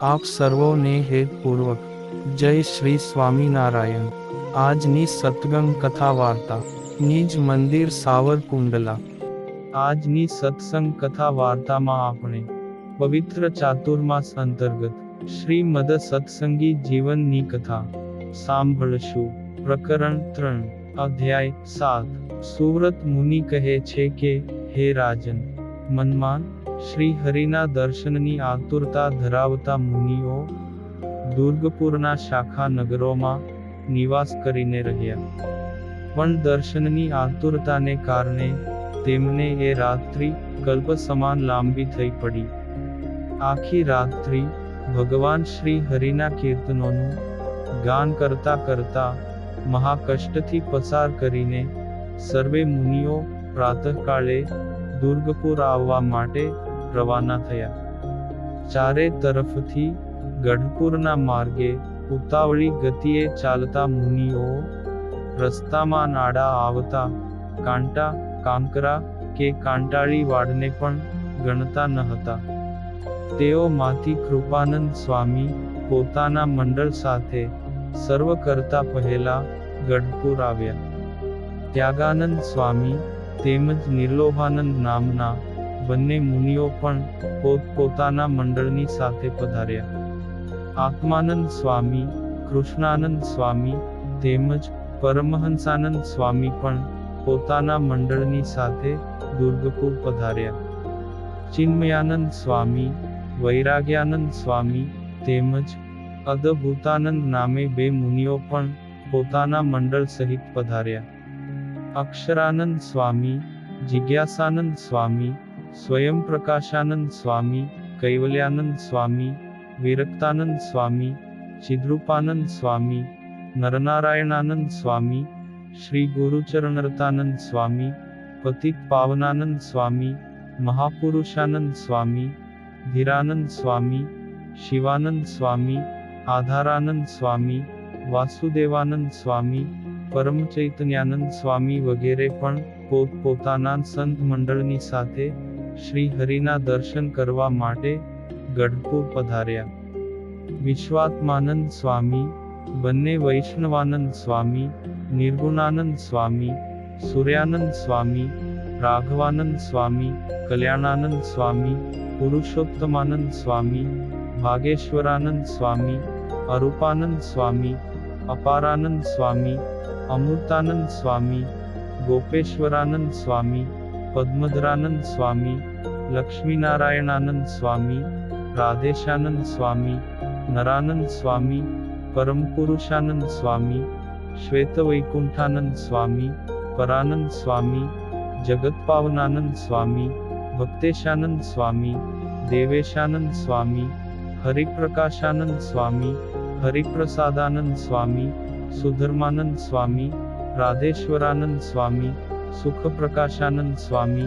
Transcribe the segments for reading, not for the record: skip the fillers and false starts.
આપ સર્વોને હેતપૂર્વક જય શ્રી સ્વામિનારાયણ. આજની સત્સંગ કથા વાર્તા નિજ મંદિર સાવરકુંડલા. આજની સત્સંગ કથા વાર્તામાં આપણે પવિત્ર ચાતુર્માસ અંતર્ગત શ્રીમદ સત્સંગી જીવનની કથા સાંભળશું. પ્રકરણ 3, અધ્યાય 7. સુવ્રત મુનિ કહે છે કે, હે રાજન, મનમાં શ્રી હરિના દર્શનની આતુરતા ધરાવતા મુનિઓ દુર્ગપુરના શાખા નગરોમાં નિવાસ કરીને રહ્યા. પણ દર્શનની આતુરતાને કારણે તેમને એ રાત્રિ કલ્પ સમાન લાંબી થઈ પડી. આખી રાત્રિ ભગવાન શ્રી હરિના કીર્તનોનું ગાન કરતા કરતા મહાકષ્ટથી પસાર કરીને સર્વે મુનિઓ પ્રાતઃકાળે દુર્ગપુર આવવા માટે રવાના થયા. ચારે તરફથી ગઢપુરના માર્ગે ઉતાવળી ગતિએ ચાલતા મુનિઓ રસ્તામાં આડા આવતા કાંટા, કાંકરા કે કાંટાળી વાડને પણ ગણતા ન હતા. તેઓ માંથી કૃપાનંદ સ્વામી પોતાના મંડળ સાથે સર્વ કરતા પહેલા ગઢપુર આવ્યા. ત્યાગાનંદ સ્વામી તેમજ નિર્લોભાનંદ નામના બંને મુનિઓ પણ પોતપોતાના મંડળની સાથે પધાર્યા. આત્માનંદ સ્વામી, કૃષ્ણાનંદ સ્વામી તેમજ પરમહંસાનંદ સ્વામી પણ પોતાના મંડળની સાથે દુર્ગપુર પધાર્યા. ચિન્મયાનંદ સ્વામી, વૈરાગ્યાનંદ સ્વામી તેમજ અદભૂતાનંદ નામે બે મુનિઓ પણ પોતાના મંડળ સહિત પધાર્યા. અક્ષરાનંદ સ્વામી, જિજ્ઞાસાનંદ સ્વામી, સ્વયં પ્રકાશાનંદ સ્વામી, કૈવલ્યાનંદ સ્વામી, વિરક્તાનંદ સ્વામી, ચિદ્રૂપાનંદ સ્વામી, નરનારાયણાનંદ સ્વામી, શ્રી ગુરુચરણરતાનંદ સ્વામી, પતિત પાવનાનંદ સ્વામી, મહાપુરુષાનંદ સ્વામી, ધીરાનંદ સ્વામી, શિવાનંદ સ્વામી, આધારાનંદ સ્વામી, વાસુદેવાનંદ સ્વામી, પરમ ચૈતન્યાનંદ સ્વામી વગેરે પણ પોતપોતાના સંત મંડળની સાથે શ્રી હરિના દર્શન કરવા માટે ગઢપુર પધાર્યા. વિશ્વાત્માનંદ સ્વામી, બંને વૈષ્ણવાનંદ સ્વામી, નિર્ગુણાનંદ સ્વામી, સૂર્યાનંદ સ્વામી, રાઘવાનંદ સ્વામી, કલ્યાણાનંદ સ્વામી, પુરુષોત્તમાનંદ સ્વામી, ભાગેશ્વરાનંદ સ્વામી, અરૂપાનંદ સ્વામી, અપારાનંદ સ્વામી, અમૃતાનંદ સ્વામી, ગોપેશ્વરાનંદ સ્વામી, પદ્મધરાનંદ સ્વામી, લક્ષ્મીનારાયણાનંદ સ્વામી, રાધેશાનંદ સ્વામી, નરાનંદ સ્વામી, પરમપુરુષાનંદ સ્વામી, શ્વેતવૈકુંઠાનંદ સ્વામી, પરાનંદ સ્વામી, જગતપાવનાનંદ સ્વામી, ભક્તેશાનંદ સ્વામી, દેવેશાનંદ સ્વામી, હરિપ્રકાશાનંદ સ્વામી, હરિપ્રસાદાનંદ સ્વામી, સુધર્માનંદ સ્વામી, રાધેશ્વરાનંદ સ્વામી, સુખપ્રકાશાનંદ સ્વામી,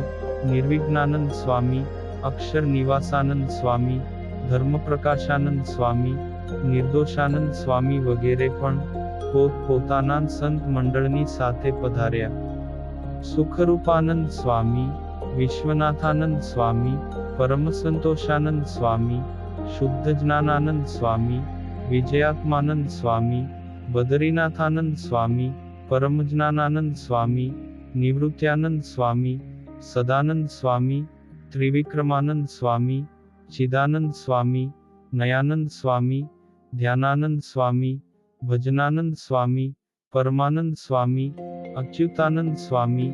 નિર્વિઘ્નાનંદ સ્વામી, અક્ષર નિવાસાનંદ સ્વામી, ધર્મપ્રકાશાનંદ સ્વામી, નિર્દોષાનંદ સ્વામી વગેરે પણ પોતપોતાના સંત મંડળની સાથે પધાર્યા. સુખરૂપાનંદ સ્વામી, વિશ્વનાથાનંદ સ્વામી, પરમસંતોષાનંદ સ્વામી, શુદ્ધ જ્ઞાનાનંદ સ્વામી, વિજયાત્માનંદ સ્વામી, બદરીનાથાનંદ સ્વામી, પરમજ્ઞાનાનંદ સ્વામી, નિવૃત્યાનંદ સ્વામી, સદાનંદ સ્વામી, ત્રિવિક્રમાનંદ સ્વામી, ચિદાનંદ સ્વામી, નયાનંદ સ્વામી, ધ્યાનાનંદ સ્વામી, ભજનાનંદ સ્વામી, પરમાનંદ સ્વામી, અચ્યુતાનંદ સ્વામી,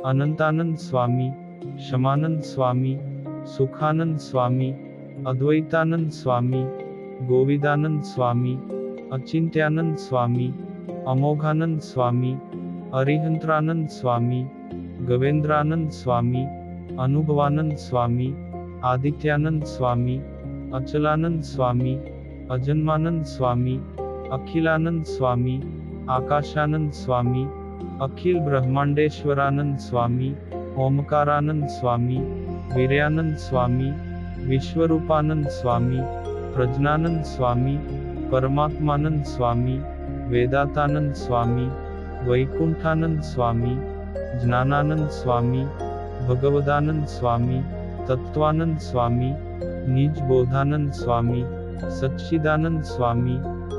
અનંતાનંદ સ્વામી, શમાનંદ સ્વામી, સુખાનંદ સ્વામી, અદ્વૈતાનંદ સ્વામી, ગોવિદાનંદ સ્વામી, અચિંત્યાનંદ સ્વામી, અમોઘાનંદ સ્વામી, અરિહંત્રાનંદ સ્વામી, ગવેન્દ્રાનંદ સ્વામી, અનુભવાનંદ સ્વામી, આદિત્યાનંદ સ્વામી, અચલાનંદ સ્વામી, અજન્માનંદ સ્વામી, અખિલાનંદ સ્વામી, આકાશાનંદ સ્વામી, અખિલ બ્રહ્માંડેશ્વરાનંદ સ્વામી, ઓમકારાનંદ સ્વામી, વીર્યાનંદ સ્વામી, વિશ્વરૂપાનંદ સ્વામી, પ્રજ્ઞાનંદ સ્વામી, પરમાત્માનંદ સ્વામી, વેદાતાનંદ સ્વામી, વૈકુંઠાનંદ સ્વામી, જ્ઞાનાનંદ સ્વામી, ભગવદાનંદ સ્વામી, તત્વાનંદ સ્વામી, નિજ બોધાનંદ સ્વામી, सच्चिदानंद स्वामी,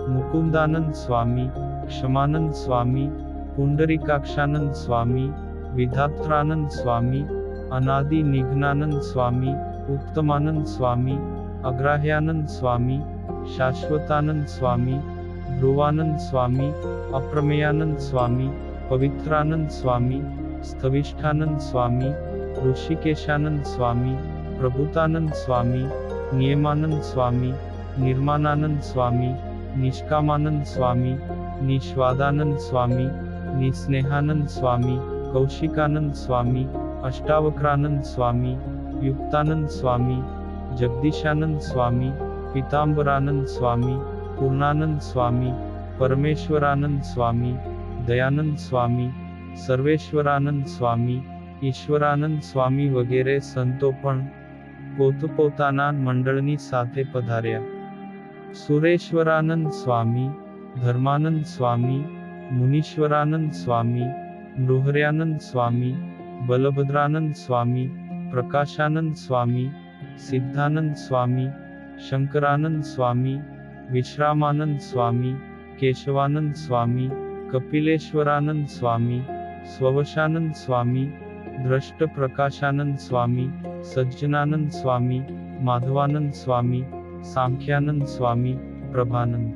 मुकुंदानंद स्वामी, क्षमानंद स्वामी, पुंडरीकाक्षानंद स्वामी, विधात्रानंद स्वामी, अनादि निघ्नानंद स्वामी, उत्तमानंद स्वामी, अग्राह्यानंद स्वामी, शाश्वतानंद स्वामी, ध्रुवानंद स्वामी, अप्रमेयानंद स्वामी, पवित्रानंद स्वामी, स्थविष्ठानंद स्वामी, ऋषिकेशानंद स्वामी, प्रभुतानंद स्वामी, नियमानंद स्वामी, निर्माणानंद स्वामी, निष्कामानंद स्वामी, निस्वादानंद स्वामी, निस्नेहानंद स्वामी, कौशिकानंद स्वामी, अष्टावक्रानंद स्वामी, युक्तानंद स्वामी, जगदीशानंद स्वामी, पीतांबरानंद स्वामी, पूर्णानंद स्वामी, परमेश्वरानंद स्वामी, दयानंद स्वामी, सर्वेश्वरानंद स्वामी, ઈશ્વરાનંદ સ્વામી વગેરે સંતો પણ પોતપોતાના મંડળની સાથે પધાર્યા. સુરેશ્વરાનંદ સ્વામી, ધર્માનંદ સ્વામી, મુનીશ્વરાનંદ સ્વામી, નૃહર્યાનંદ સ્વામી, બલભદ્રાનંદ સ્વામી, પ્રકાશાનંદ સ્વામી, સિદ્ધાનંદ સ્વામી, શંકરાનંદ સ્વામી, વિશ્રામાનંદ સ્વામી, કેશવાનંદ સ્વામી, કપિલેશ્વરાનંદ સ્વામી, સ્વવશાનંદ સ્વામી, દ્રષ્ટ પ્રકાશાનંદ સ્વામી, સજ્જનાનંદ સ્વામી, માધવાનંદ સ્વામી, સાંખ્યાનંદ સ્વામી, પ્રભાનંદ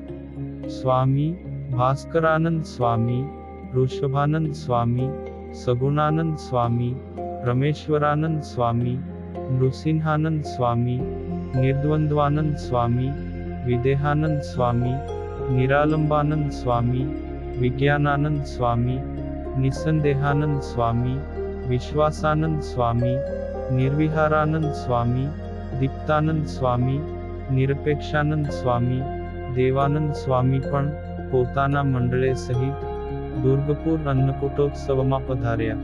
સ્વામી, ભાસ્કરાનંદ સ્વામી, ઋષભાનંદ સ્વામી, સગુણાનંદ સ્વામી, રમેશ્વરાનંદ સ્વામી, નૃસિંહાનંદ સ્વામી, નિર્દ્વંદ્વાનંદ સ્વામી, વિદેહાનંદ સ્વામી, નિરાલંબાનંદ સ્વામી, વિજ્ઞાનાનંદ સ્વામી, નિસંદેહાનંદ સ્વામી, વિશ્વાસાનંદ સ્વામી, નિર્વિહારાનંદ સ્વામી, દીપ્તાનંદ સ્વામી, નિરપેક્ષાનંદ સ્વામી, દેવાનંદ સ્વામી પણ પોતાના મંડળે સહિત દુર્ગપુર અન્નકૂટોત્સવમાં પધાર્યા.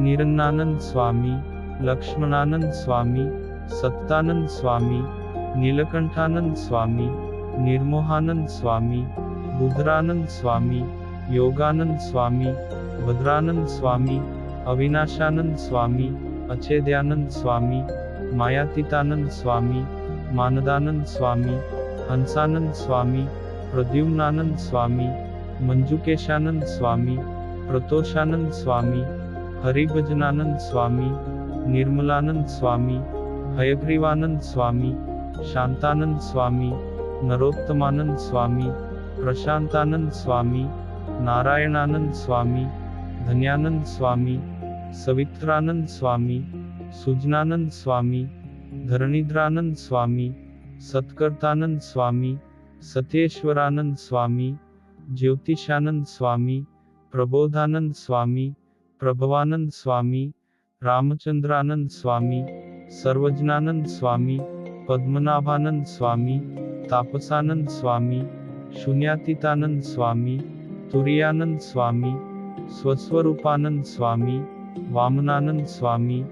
નિરન્નાનંદ સ્વામી, લક્ષ્મણાનંદ સ્વામી, સત્તાનંદ સ્વામી, નીલકંઠાનંદ સ્વામી, નિર્મોહાનંદ સ્વામી, બુધરાનંદ સ્વામી, યોગાનંદ સ્વામી, ભદ્રાનંદ સ્વામી, અવિનાશાનંદ સ્વામી, અછેદ્યાનંદ સ્વામી, માયાતીતાનંદ સ્વામી, માનદાનંદ સ્વામી, હંસાનંદ સ્વામી, પ્રદ્યુમ્નાનંદ સ્વામી, મંજુકેશાનંદ સ્વામી, પ્રતોષાનંદ સ્વામી, હરિભજનાનંદ સ્વામી, નિર્મલાનંદ સ્વામી, હયગ્રીવાનંદ સ્વામી, શાંતાનંદ સ્વામી, નરોત્તમાનંદ સ્વામી, પ્રશાંતાનંદ સ્વામી, નારાયણાનંદ સ્વામી, ધન્યાનંદ સ્વામી, સવિત્રાનંદ સ્વામી, સુજનાનંદ સ્વામી, ધરણીધરાનંદ સ્વામી, સત્કર્તાનંદ સ્વામી, સત્યેશ્વરાનંદ સ્વામી, જ્યોતિષાનંદ સ્વામી, પ્રબોધાનંદ સ્વામી, પ્રભવાનંદ સ્વામી, રામચંદ્રાનંદ સ્વામી, સર્વજ્ઞાનંદ સ્વામી, પદ્મનાભાનંદ સ્વામી, તાપસાનંદ સ્વામી, શૂન્યાતીતાનંદ સ્વામી, તુરિયાનંદ સ્વામી, સ્વસ્વરૂપાનંદ સ્વામી, વામનાનંદ સ્વામી,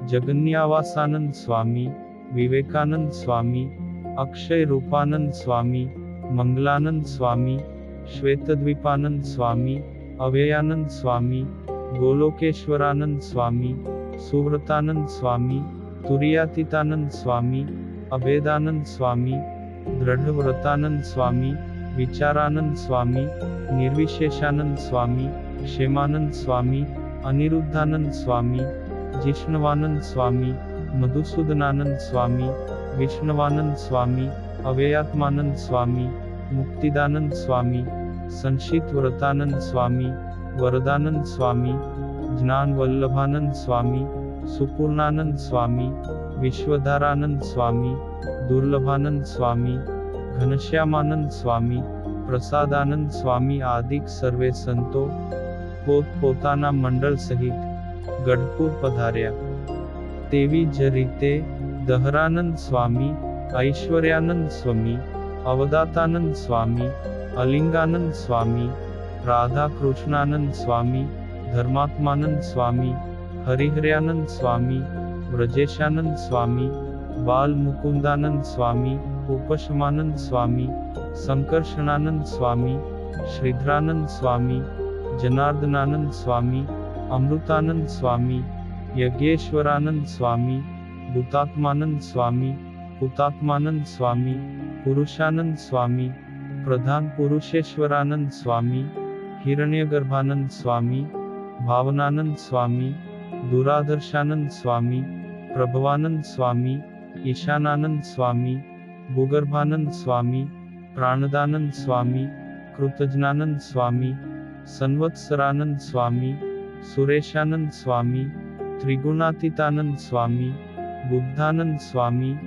જગન્યાવાસાનંદ સ્વામી, વિવેકાનંદ સ્વામી, અક્ષય રૂપાનંદ સ્વામી, મંગલાનંદ સ્વામી, શ્વેતદ્વીપાનંદ સ્વામી, અવ્યયાનંદ સ્વામી, ગોલોકેશ્વરાનંદ સ્વામી, સુવ્રતાનંદ સ્વામી, તુરિયાતીતાનંદ સ્વામી, અભેદાનંદ સ્વામી, દ્રઢવ્રતાનંદ સ્વામી, વિચારાનંદ સ્વામી, નિર્વિશેષાનંદ સ્વામી, ક્ષેમાનંદ સ્વામી, અનિરુદ્ધાનંદ સ્વામી, જિષ્ણવાનંદ સ્વામી, મધુસૂદનાનંદ સ્વામી, વિષ્ણવાનંદ સ્વામી, અવ્યયાત્માનંદ સ્વામી, મુક્તિદાનંદ સ્વામી, સંશિતવ્રતાનંદ સ્વામી, વરદાનંદ સ્વામી, જ્ઞાનવલ્લભાનંદ સ્વામી, સુપૂર્ણાનંદ સ્વામી, વિશ્વધારાનંદ સ્વામી, દુર્લભાનંદ સ્વામી, ઘનશ્યામાનંદ સ્વામી, પ્રસાદાનંદ સ્વામી આદિક સર્વે સંતો પોતપોતાના મંડળ સહિત ગઢપુર પધાર્યા. તેવી જ રીતે દહરાનંદ સ્વામી, ઐશ્વર્યાનંદ સ્વામી, અવદાતાનંદ સ્વામી, અલિંગાનંદ સ્વામી, રાધાકૃષ્ણાનંદ સ્વામી, ધર્માત્માનંદ સ્વામી, હરિહર્યાનંદ સ્વામી, વ્રજેશાનંદ સ્વામી, બાલમુકુંદાનંદ સ્વામી, ઉપશમાનંદ સ્વામી, સંકર્ષણાનંદ સ્વામી, શ્રીધરાનંદ સ્વામી, જનાર્દનાનંદ સ્વામી, અમૃતાનંદ સ્વામી, યજ્ઞેશ્વરાનંદ સ્વામી, ભૂતાત્માનંદ સ્વામી, હુતાત્માનંદ સ્વામી, पुरुषानंद स्वामी, प्रधान पुरुषेश्वरानंद स्वामी, हिरण्यगर्भानंद स्वामी, भावनानंद स्वामी, दुरादर्शानंद स्वामी, प्रभवानंद स्वामी, ईशानानंद स्वामी, भूगर्भानंद स्वामी, प्राणदानंद स्वामी, कृतज्ञानंद स्वामी, संवत्सरानंद स्वामी, सुरेशानंद स्वामी, त्रिगुणातीतानंद स्वामी, बुद्धानंद स्वामी,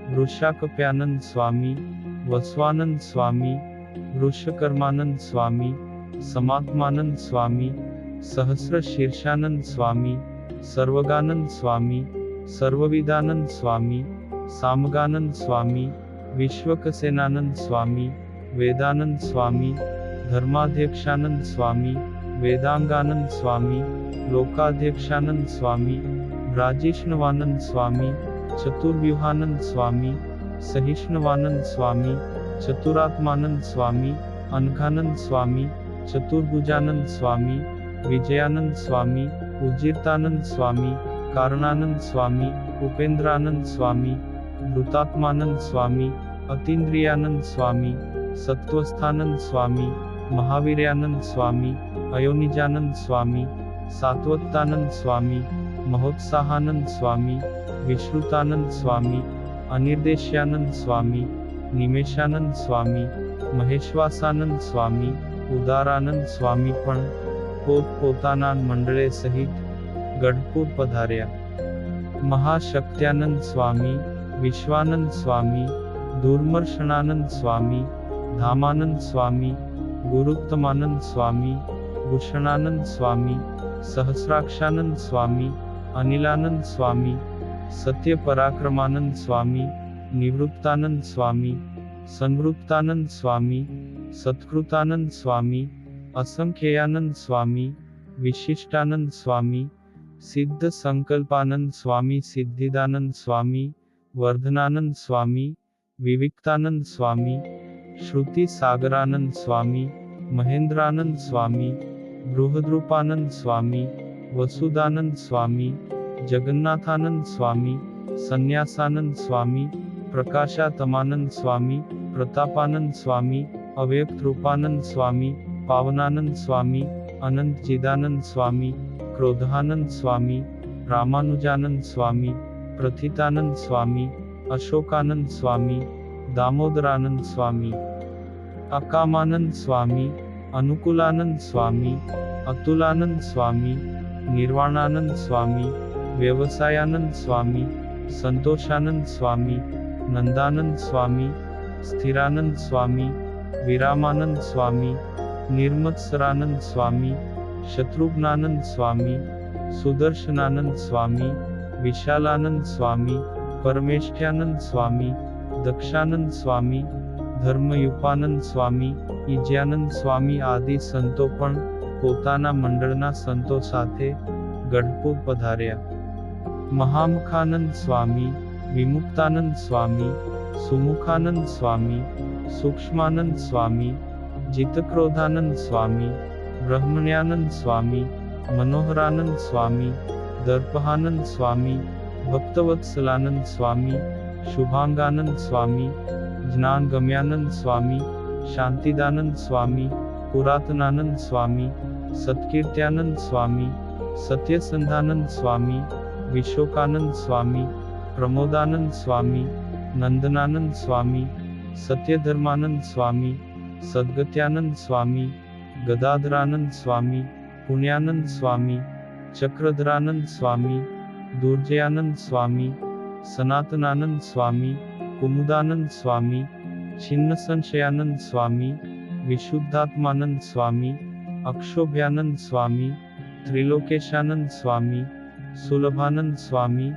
वृषाकप्यानंद स्वामी, वस्वानंद स्वामी, वृषकर्मानंद स्वामी, समात्मानंद स्वामी, सहस्रशीर्षानंद स्वामी, सर्वगानंद स्वामी, सर्वविदानंद स्वामी, सामगानंद स्वामी, विश्वकसेनानंद स्वामी, वेदानंद स्वामी, धर्माध्यक्षानंद स्वामी, वेदांगानंद स्वामी, लोकाध्यक्षानंद स्वामी, राजिष्णवानंद स्वामी, चतुर्व्यूहानंद स्वामी, सहिष्णवानंद स्वामी, चतुरात्मानंद स्वामी, अनघानंद स्वामी, चतुर्भुजानंद स्वामी, विजयानंद स्वामी, उज्जीर्तानंद स्वामी, कारणानंद स्वामी, उपेंद्रानंद स्वामी, भूतात्मानंद स्वामी, अतीन्द्रियानंद स्वामी, सत्वस्थानंद स्वामी, महावीर्यानंद स्वामी, अयोनिजानंद स्वामी, सात्वतानंद स्वामी, महोत्साहानंद स्वामी, विश्रुतानंद स्वामी, अनिर्देश्यानंद स्वामी, निमेशानंद स्वामी, महेश्वासानंद स्वामी, उदारानंद स्वामी पण પોતપોતાના મંડળે સહિત ગઢપુર પધાર્યા. મહાશક્ત્યાનંદ સ્વામી, વિશ્વાનંદ સ્વામી, દુર્મર્શનાનંદ સ્વામી, ધામાનંદ સ્વામી, ગુરુત્તમાનંદ સ્વામી, ભૂષણાનંદ સ્વામી, સહસ્રાક્ષાનંદ સ્વામી, અનિલાનંદ સ્વામી, સત્યપરાક્રમાનંદ સ્વામી, નિવૃત્તાનંદ સ્વામી, સંવૃત્તાનંદ સ્વામી, સત્કૃતાનંદ સ્વામી, असंख्यानंद स्वामी, विशिष्टानंद स्वामी, सिद्ध संकल्पानंद स्वामी, सिद्धिदानंद स्वामी, वर्धनानंद स्वामी, विविक्तानंद स्वामी, श्रुति सागरानंद स्वामी, महेंद्रानंद स्वामी, बृहद्रूपानंद स्वामी, वसुदानंद स्वामी, जगन्नाथानंद स्वामी, संन्यासानंद स्वामी, प्रकाशातमानंद स्वामी, प्रतापानंद स्वामी, अव्यक्त रूपानंद स्वामी, पावनानंद स्वामी, अनंत चिदानंद स्वामी, क्रोधानंद स्वामी, रामानुजानंद स्वामी, प्रथितानंद स्वामी, अशोकानंद स्वामी, दामोदरानंद स्वामी, अकामानंद स्वामी, अनुकूलानंद स्वामी, अतुलानंद स्वामी, निर्वाणानंद स्वामी, व्यवसायानंद स्वामी, संतोषानंद स्वामी, नंदानंद स्वामी, स्थिरानंद स्वामी, विरामानंद स्वामी, निर्मत्सरानंद स्वामी, शत्रुघ्नानंद स्वामी, सुदर्शनानंद स्वामी, विशालानंद स्वामी, परमेष्ठ्यानंद स्वामी, दक्षानंद स्वामी, धर्मयुपानंद स्वामी, ઈજ્યાનંદ સ્વામી આદિ સંતો પણ પોતાના મંડળના સંતો સાથે ગઢપુર પધાર્યા. મહામુખાનંદ સ્વામી, વિમુક્તાનંદ સ્વામી, સુમુખાનંદ સ્વામી, સૂક્ષ્માનંદ સ્વામી, जितक्रोधानंद स्वामी, ब्रह्मण्यानंद स्वामी, मनोहरानंद स्वामी, दर्पहानंद स्वामी, भक्तवत्सलानंद स्वामी, शुभांगानंद स्वामी, ज्ञानगम्यानंद स्वामी, शांतिदानंद स्वामी, पुरातनानंद स्वामी, सत्कीर्त्यानंद स्वामी, सत्यसंधानंद स्वामी, विशोकानंद स्वामी, प्रमोदानंद स्वामी, नंदनानंद स्वामी, सत्यधर्मानंद स्वामी, सद्गत्यानंद स्वामी, गदाधरानंद स्वामी, पुण्यानंद स्वामी, चक्रधरानंद स्वामी, दुर्जयानंद स्वामी, सनातनानंद स्वामी, कुमुदानंद स्वामी, छिन्न संशयानंद स्वामी, विशुद्धात्मानंद स्वामी, अक्षोभ्यानंद स्वामी, त्रिलोकेशानंद स्वामी, सुलभानंद स्वामी,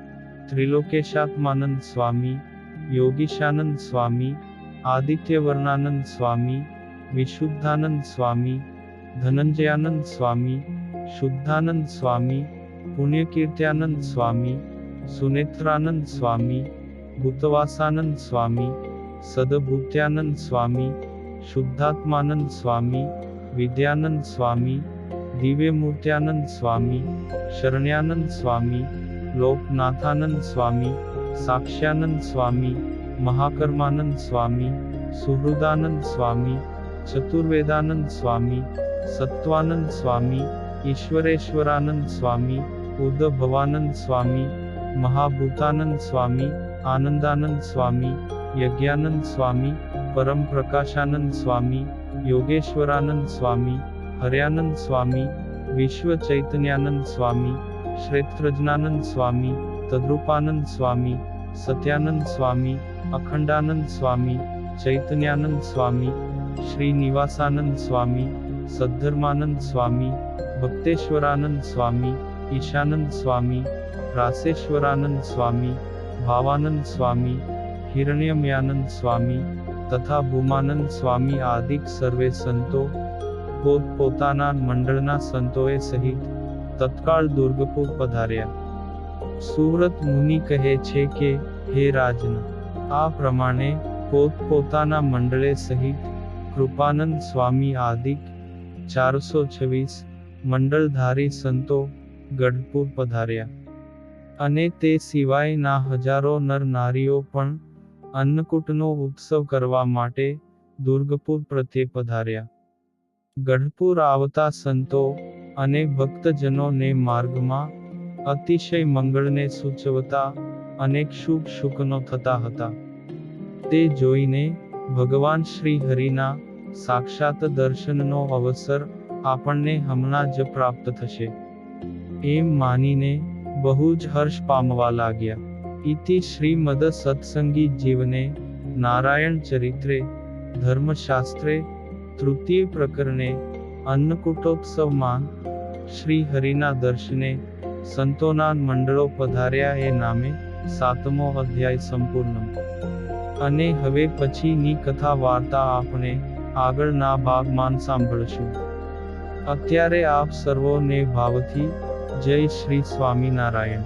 त्रिलोकेशात्मानंद स्वामी, योगीशानंद स्वामी, आदित्यवर्णानंद स्वामी, विशुद्धानंद स्वामी, धनंजयानंद स्वामी, शुद्धानंद स्वामी, पुण्यकीर्त्यानंद स्वामी, सुनेत्रानंद स्वामी, भूतवासानंद स्वामी, सदभूत्यानंद स्वामी, शुद्धात्मानंद स्वामी, विद्यानंद स्वामी, दिव्यमूर्त्यानंद स्वामी, शरण्यानंद स्वामी, लोकनाथानंद स्वामी, साक्ष्यानंद स्वामी, महाकर्मानंद स्वामी, સુહૃદાનંદ સ્વામી, ચતુર્વેદાનંદ સ્વામી, સત્વાનંદ સ્વામી, ઈશ્વરેશ્વરાનંદ સ્વામી, ઉદ્ભવાનંદ સ્વામી, મહાભૂતાનંદ સ્વામી, આનંદાનંદ સ્વામી, યજ્ઞાનંદ સ્વામી, પરમ પ્રકાશાનંદ સ્વામી, યોગેશ્વરાનંદ સ્વામી, હર્યાનંદ સ્વામી, વિશ્વ ચૈતન્યાનંદ સ્વામી, શ્રેત્રજ્ઞાનંદ સ્વામી, તદ્રૂપાનંદ સ્વામી, સત્યાનંદ સ્વામી, અખંડાનંદ સ્વામી, ચૈતન્યાનંદ સ્વામી, શ્રીનિવાસાનંદ સ્વામી, સદ્ધર્માનંદ સ્વામી, ભક્તેશ્વરાનંદ સ્વામી, ઈશાનંદ સ્વામી, રાસેશ્વરાનંદ સ્વામી, ભાવાનંદ સ્વામી, હિરણ્યમયાનંદ સ્વામી તથા ભૂમાનંદ સ્વામી આદિક સર્વે સંતો પોતપોતાના મંડળના સંતોએ સહિત તત્કાળ દુર્ગપુર પધાર્યા. સુવ્રત મુનિ કહે છે કે, હે રાજન, આ પ્રમાણે પોતપોતાના મંડળે સહિત કૃપાનંદ સ્વામી આદિક 426 મંડળધારી સંતો ગઢપુર પધાર્યા. અને તે સિવાયના હજારો નર નારીઓ પણ અન્નકૂટનો ઉત્સવ કરવા માટે દુર્ગપુર પ્રત્યે પધાર્યા. ગઢપુર આવતા સંતો અને ભક્તજનોને માર્ગમાં અતિશય મંગળને સૂચવતા અનેક શુભ શુકનો થતા હતા. તે જોઈને ભગવાન શ્રી હરિના સાક્ષાત દર્શનનો અવસર આપણને હમણાં જ પ્રાપ્ત થશે એમ માનીને બહુ જ હર્ષ પામવા લાગ્યા. ઇતિ શ્રીમદ સત્સંગી જીવને નારાયણ ચરિત્રે ધર્મશાસ્ત્રે તૃતીય પ્રકરણે અન્નકૂટોત્સવમાં શ્રી હરિના દર્શને સંતોના મંડળો પધાર્યા એ નામે 7મો અધ્યાય સંપૂર્ણ. અને હવે પછીની કથા વાર્તા આપણે આગળના ભાગમાં સાંભળશું. અત્યારે આપ સર્વોને ભાવથી જય શ્રી સ્વામિનારાયણ.